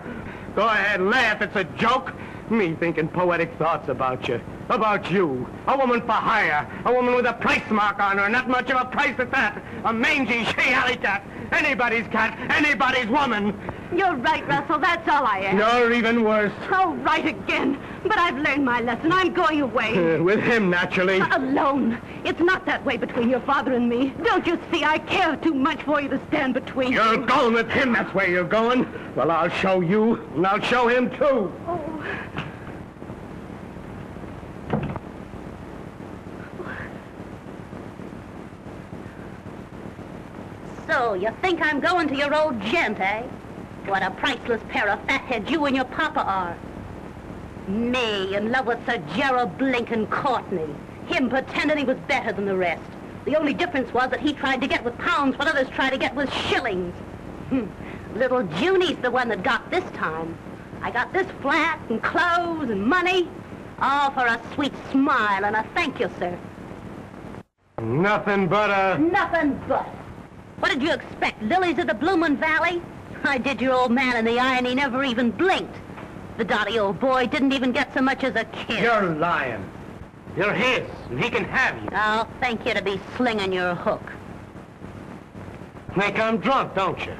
B: Go ahead, laugh. It's a joke. Me thinking poetic thoughts about you. About you. A woman for hire. A woman with a price mark on her. Not much of a price at that. A mangy, she-alley cat. Anybody's cat. Anybody's woman.
H: You're right, Russell. That's all I am.
B: You're even worse.
H: Oh, right again. But I've learned my lesson. I'm going away.
B: With him, naturally.
H: Alone. It's not that way between your father and me. Don't you see? I care too much for you to stand between
B: You're
H: you.
B: going with him. That's where you're going. Well, I'll show you. And I'll show him, too.
H: Oh. So, you think I'm going to your old gent, eh? What a priceless pair of fatheads you and your papa are. Me, in love with Sir Gerald Blinken Courtney. Him pretending he was better than the rest. The only difference was that he tried to get with pounds what others tried to get with shillings. Little Junie's the one that got this time. I got this flat and clothes and money. All for a sweet smile and a thank you, sir.
B: Nothing but a...
H: Nothing but. What did you expect, lilies of the bloomin' valley? I did your old man in the eye and he never even blinked. The dotty old boy didn't even get so much as a kiss.
B: You're lying. You're his, and he can have you.
H: I'll thank you to be slinging your hook.
B: Think I'm drunk, don't you?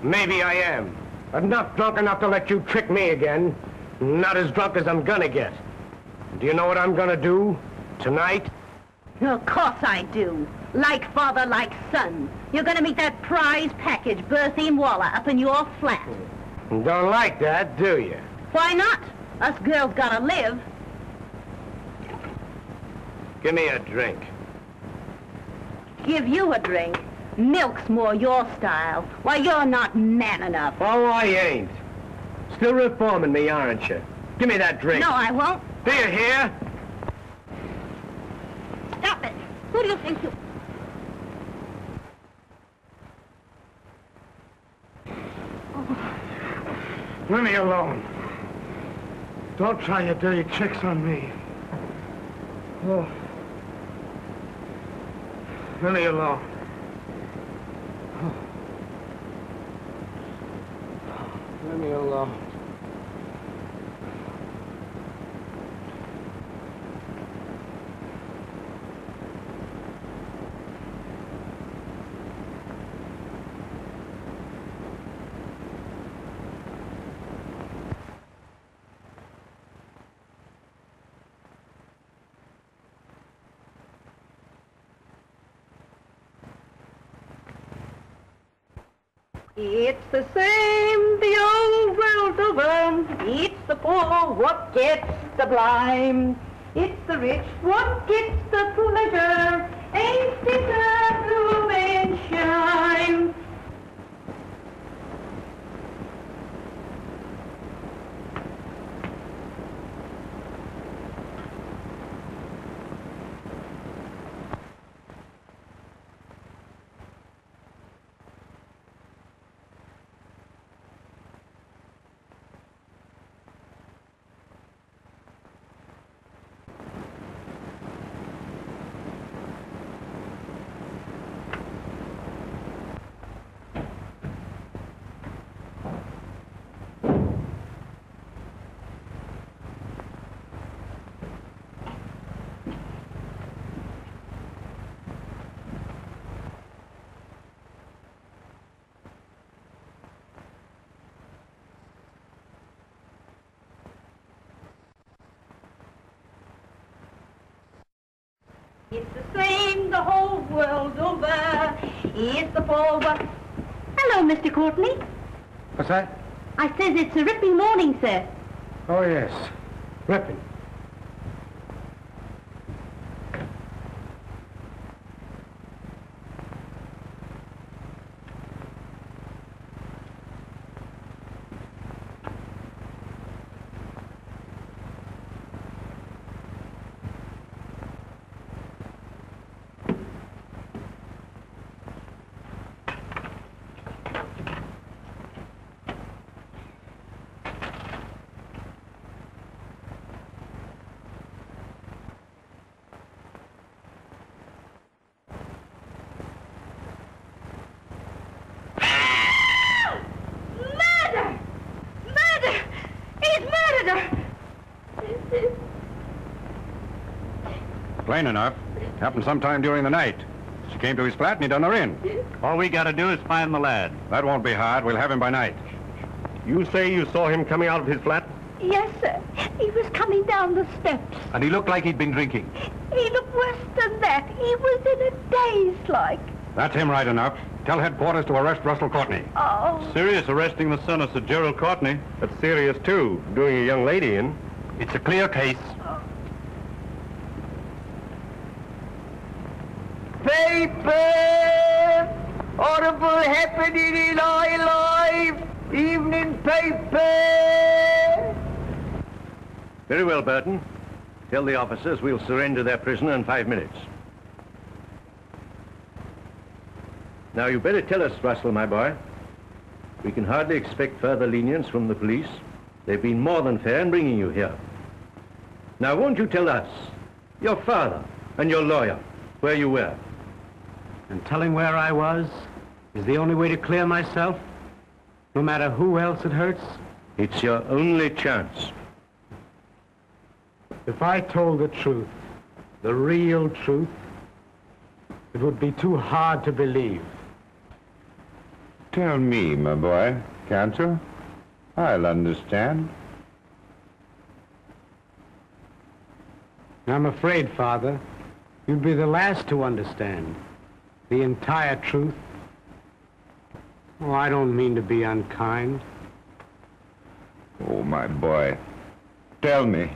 B: Maybe I am. But not drunk enough to let you trick me again. Not as drunk as I'm gonna get. Do you know what I'm gonna do tonight?
H: Of course I do. Like father, like son. You're gonna meet that prize package, Bertha and Waller, up in your flat.
B: Don't like that, do you?
H: Why not? Us girls gotta live.
B: Give me a drink.
H: Give you a drink? Milk's more your style. Why, you're not man enough.
B: Oh, I ain't. Still reforming me, aren't you? Give me that drink.
H: No, I won't.
B: Do you hear?
H: Stop it. Who do you think you...
B: Leave me alone. Don't try your dirty tricks on me. Oh. Leave me alone. Oh. Leave me alone.
I: It's the same the old world over. It's the poor what gets the blame. It's the rich what gets the pleasure. Ain't it a blooming shame? It's the same the whole world over. It's the poor what...
H: Hello, Mr. Courtney.
B: What's that?
H: I says it's a ripping morning, sir.
B: Oh, yes. Ripping.
J: Plain enough. Happened sometime during the night. She came to his flat and he done her in.
K: All we gotta do is find the lad.
J: That won't be hard. We'll have him by night.
K: You say you saw him coming out of his flat?
E: Yes, sir. He was coming down the steps.
J: And he looked like he'd been drinking.
E: He looked worse than that. He was in a daze, like.
J: That's him right enough. Tell headquarters to arrest Russell Courtney.
E: Oh.
K: Serious arresting the son of Sir Gerald Courtney. That's serious, too. Doing a young lady in.
J: It's a clear case.
A: Paper! Horrible happening in our life! Evening paper!
J: Very well, Burton. Tell the officers we'll surrender their prisoner in 5 minutes. Now, you better tell us, Russell, my boy. We can hardly expect further lenience from the police. They've been more than fair in bringing you here. Now, won't you tell us, your father and your lawyer, where you were?
B: And telling where I was is the only way to clear myself, no matter who else it hurts.
J: It's your only chance.
B: If I told the truth, the real truth, it would be too hard to believe.
C: Tell me, my boy, can't you? I'll understand.
B: I'm afraid, Father, you'd be the last to understand the entire truth. Oh, I don't mean to be unkind.
C: Oh, my boy, tell me.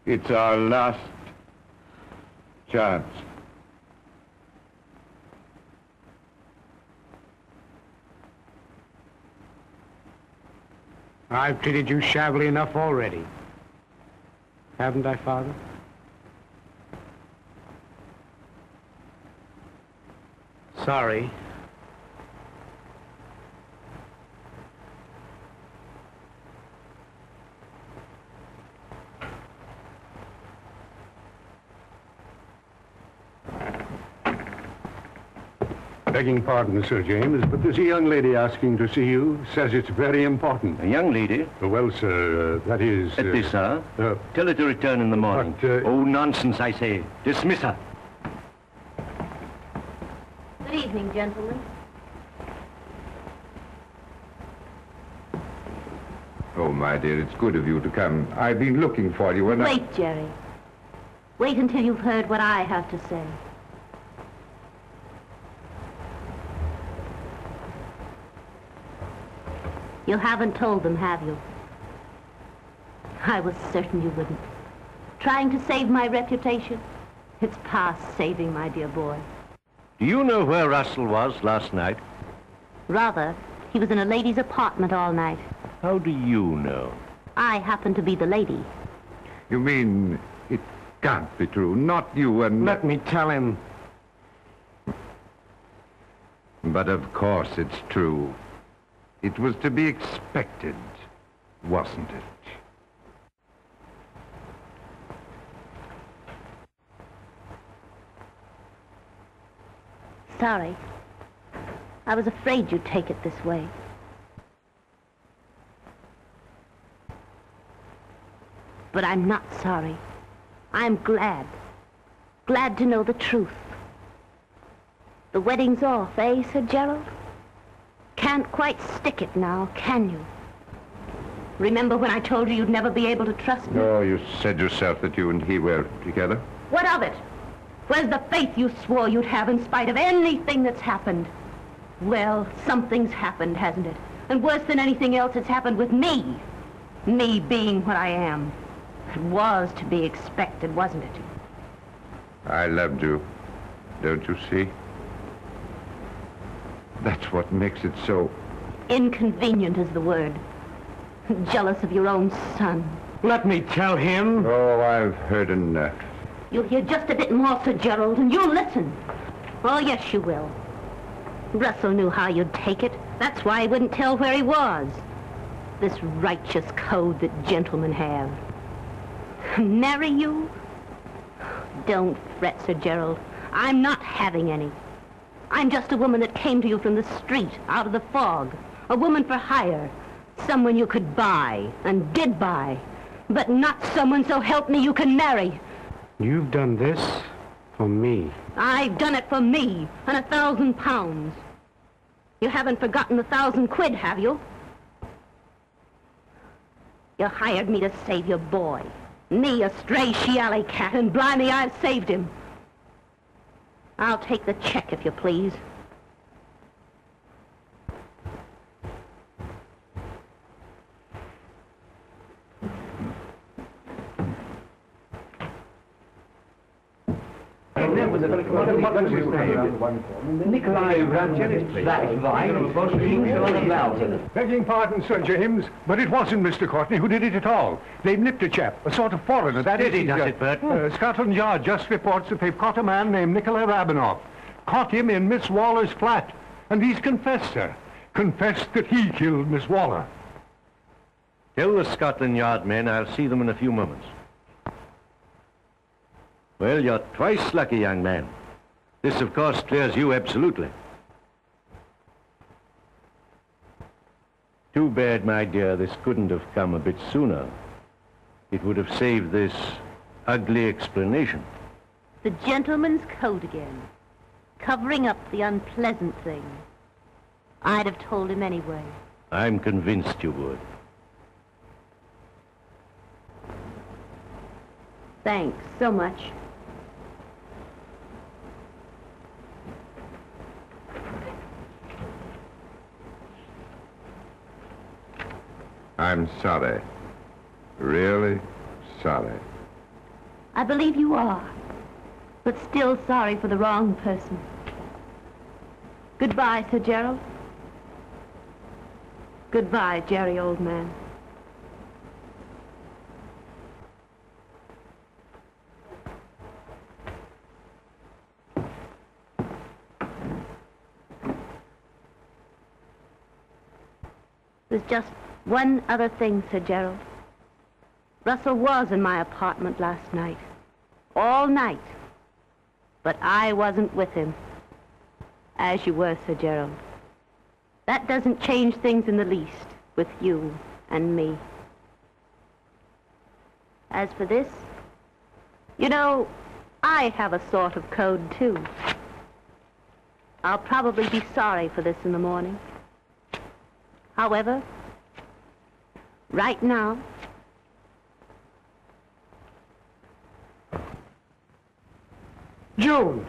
C: It's our last chance.
B: I've treated you shabbily enough already. Haven't I, Father? Sorry.
L: Begging pardon, Sir James, but there's a young lady asking to see you. Says it's very important.
J: A young lady?
L: Well, sir, that is...
J: At this hour? Tell her to return in the morning.
L: But,
J: oh, nonsense, I say. Dismiss her.
H: Good evening, gentlemen.
C: Oh, my dear, it's good of you to come. I've been looking for you and
H: Wait, Jerry. Wait until you've heard what I have to say. You haven't told them, have you? I was certain you wouldn't. Trying to save my reputation? It's past saving, my dear boy.
J: Do you know where Russell was last night?
H: Rather, he was in a lady's apartment all night.
J: How do you know?
H: I happen to be the lady.
C: You mean it can't be true? Not you and...
B: Let me tell him.
C: But of course it's true. It was to be expected, wasn't it?
H: Sorry. I was afraid you'd take it this way. But I'm not sorry. I'm glad. Glad to know the truth. The wedding's off, eh, Sir Gerald? Can't quite stick it now, can you? Remember when I told you you'd never be able to trust me?
C: Oh, you said yourself that you and he were together.
H: What of it? Where's the faith you swore you'd have in spite of anything that's happened? Well, something's happened, hasn't it? And worse than anything else, it's happened with me. Me being what I am. It was to be expected, wasn't it?
C: I loved you. Don't you see? That's what makes it so...
H: Inconvenient is the word. Jealous of your own son.
B: Let me tell him.
C: Oh, I've heard enough.
H: You'll hear just a bit more, Sir Gerald, and you'll listen. Oh, yes, you will. Russell knew how you'd take it. That's why he wouldn't tell where he was. This righteous code that gentlemen have. Marry you? Don't fret, Sir Gerald. I'm not having any. I'm just a woman that came to you from the street, out of the fog. A woman for hire. Someone you could buy, and did buy. But not someone, so help me, you can marry.
B: You've done this for me.
H: I've done it for me, and 1,000 pounds. You haven't forgotten the 1,000 quid, have you? You hired me to save your boy. Me, a stray she-alley cat, and blimey, I've saved him. I'll take the check, if you please.
L: Begging pardon, Sir James, but it wasn't Mr. Courtney who did it at all. They've nipped a chap, a sort of foreigner. That is,
J: does it, Bert?
L: Scotland Yard just reports that they've caught a man named Nicola Rabinoff. Caught him in Miss Waller's flat. And he's confessed, sir. Confessed that he killed Miss Waller.
J: Tell the Scotland Yard men I'll see them in a few moments. Well, you're twice lucky, young man. This, of course, clears you absolutely. Too bad, my dear, this couldn't have come a bit sooner. It would have saved this ugly explanation.
H: The gentleman's code again. Covering up the unpleasant thing. I'd have told him anyway.
J: I'm convinced you would.
H: Thanks so much.
C: I'm sorry. Really sorry.
H: I believe you are, but still sorry for the wrong person. Goodbye, Sir Gerald. Goodbye, Jerry, old man. There's just one other thing, Sir Gerald. Russell was in my apartment last night. All night. But I wasn't with him. As you were, Sir Gerald. That doesn't change things in the least with you and me. As for this, you know, I have a sort of code, too. I'll probably be sorry for this in the morning. However, right now...
B: June!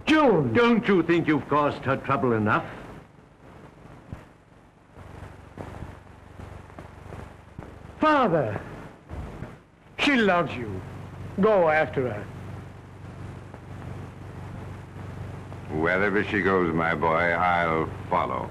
B: June!
J: Don't you think you've caused her trouble enough?
B: Father! She loves you. Go after her.
C: Wherever she goes, my boy, I'll follow.